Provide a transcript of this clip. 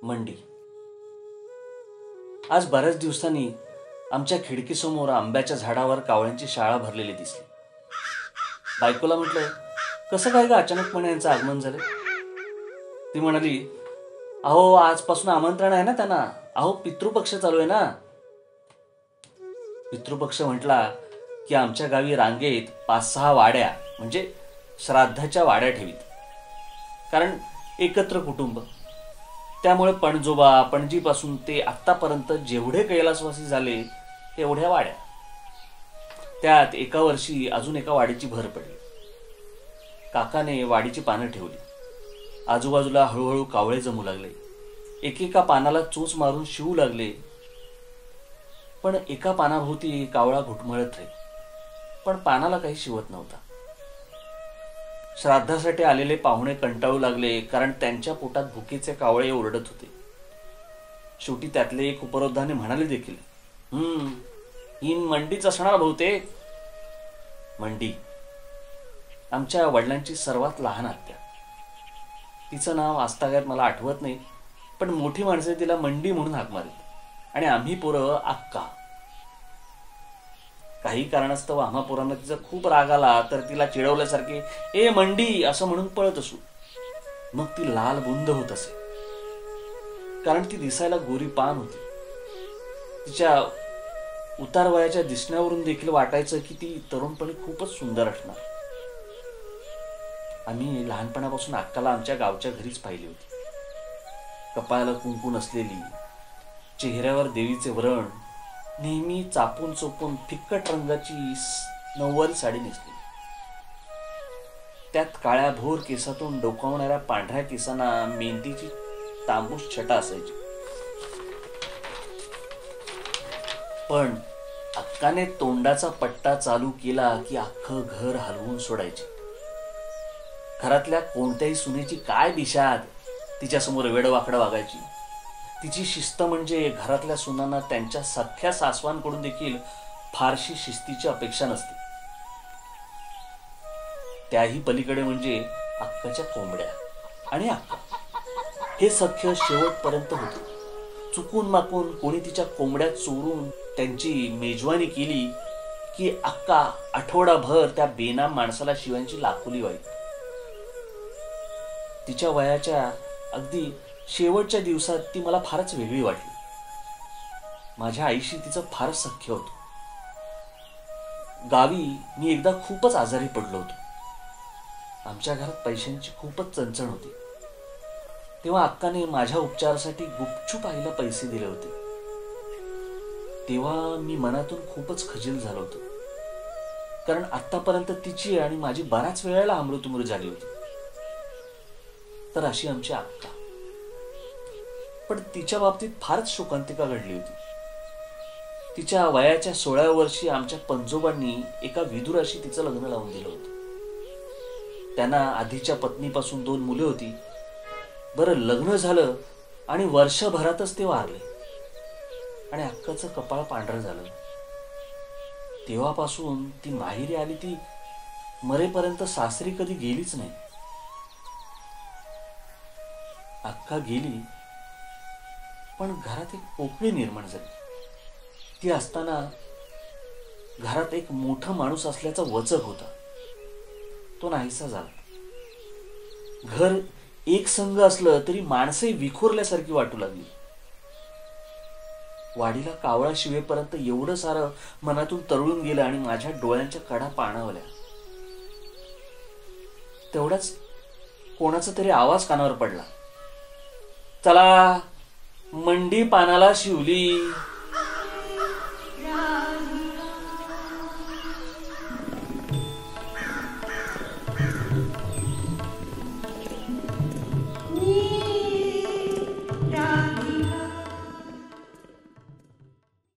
मंडी. आज बऱ्याच दिवसांनी आमच्या खिडकीसमोर आंब्याच्या झाडावर कावळ्यांची शाळा भरलेली दिसली. बायकोला म्हटलं, कसं काय ग अचानकपणे यांचं आगमन झालं? ती म्हणाली, अहो आजपासून आमंत्रण आहे ना त्यांना, अहो पितृपक्ष चालू आहे ना. पितृपक्ष म्हटला की आमच्या गावी रांगेत 5-6 वाड्या म्हणजे श्राद्धाच्या वाड्या ठेवीत. कारण एकत्र कुटुंब, त्यामुळे पणजोबा पणजीपासून ते आत्तापर्यंत जेवढे कैलासवासी झाले तेवढ्या वाड्या. त्यात एका वर्षी अजून एका वाडीची भर पडली. काकाने वाडीची पानं ठेवली. आजूबाजूला हळूहळू कावळे जमू लागले. एकेका पानाला चोच मारून शिवू लागले. पण एका पानाभोवती कावळा घुटमळत राहील, पण पानाला काही शिवत नव्हता. श्राद्धासाठी आलेले पाहुणे कंटाळू लागले, कारण त्यांच्या पोटात भुकेचे कावळे ओरडत होते. शेवटी त्यातले एक उपरोधाने म्हणाले देखील, ही मंडीच असणार बहुतेक. मंडी आमच्या वडिलांची सर्वात लहान आत्या. तिचं नाव आजतागायत मला आठवत नाही, पण मोठी माणसे तिला मंडी म्हणून हाक मारित आणि आम्ही पोरं अक्का. काही कारणास्तव आम्हा पोरांना तिचा खूप राग आला तर तिला चिडवल्यासारखे ए मंडी असं म्हणून पळत असू. मग ती लाल बुंद होत असे, कारण ती दिसायला गोरी पान होती. तिच्या उतारवयाच्या दिसण्यावरून देखील वाटायचं की ती तरुणपणी खूपच सुंदर असणार. आम्ही लहानपणापासून अक्काला आमच्या गावच्या घरीच पाहिली होती. कपाळाला कुंकू नसलेली, चेहऱ्यावर देवीचे व्रण, नेहमी चापून चोपून फिक्कट रंगाची नऊवारी साडी नेसली. त्यात काळ्या भोर केसातून डोकावणाऱ्या पांढऱ्या केसांना मेहंदीची तांबूस छटा असायची. पण अक्काने तोंडाचा पट्टा चालू केला की अख्खं घर हलवून सोडायचे. घरातल्या कोणत्याही सुनेची काय दिशात तिच्यासमोर वेडवाकडं वागायची. तिची शिस्त म्हणजे घरातल्या सुनांना त्यांच्या सख्या सासवांकडून देखील फारशी शिस्तीची अपेक्षा नसते. त्याही पलीकडे म्हणजे अक्काच्या कोंबड्या आणि अक्का हे सख्य शेवटपर्यंत होते. चुकून माकून कोणी तिच्या कोंबड्या चोरून त्यांची मेजवानी केली की अक्का आठवडाभर त्या बेनाम माणसाला शिव्यांची लाखोली व्हायची. तिच्या वयाच्या अगदी शेवटच्या दिवसात ती मला फारच वेगळी वाटली. माझ्या आईशी तिचं फारच सख्य होतं. गावी मी एकदा खूपच आजारी पडलो होतो. आमच्या घरात पैशांची खूपच चणचण होती. तेव्हा अक्काने माझ्या उपचारासाठी गुपचूप आईला पैसे दिले होते. तेव्हा मी मनातून खूपच खजील झालो होतो, कारण आतापर्यंत तिची आणि माझी बऱ्याच वेळेला अमृतुमृत झाली होती. तर अशी आमची अक्का. पण तिच्या बाबतीत फारच शोकांतिका घडली होती. तिच्या वयाच्या 16व्या वर्षी आमच्या पंजोबांनी एका विदुराशी तिचं लग्न लावून दिलं होतं. त्यांना आधीच्या पत्नीपासून 2 मुले होती. बरं, लग्न झालं आणि वर्षभरातच ते वारले आणि अक्काचं कपाळ पांढरं झालं. तेव्हापासून ती माहेरी आली, ती मरेपर्यंत सासरी कधी गेलीच नाही. अक्का गेली, पण घरात एक पोकळी निर्माण झाली. ती असताना घरात एक मोठा माणूस असल्याचा वचक होता, तो नाहीसा झाला. घर एक संघ असलं तरी माणसे विखुरल्यासारखी वाटू लागली. वाडीला कावळा शिवेपर्यंत एवढं सारं मनातून तरुळून गेलं आणि माझ्या डोळ्यांच्या कडा पाणावल्या. तेवढाच कोणाचा तरी आवाज कानावर पडला, चला मंडी पानाला शिवली.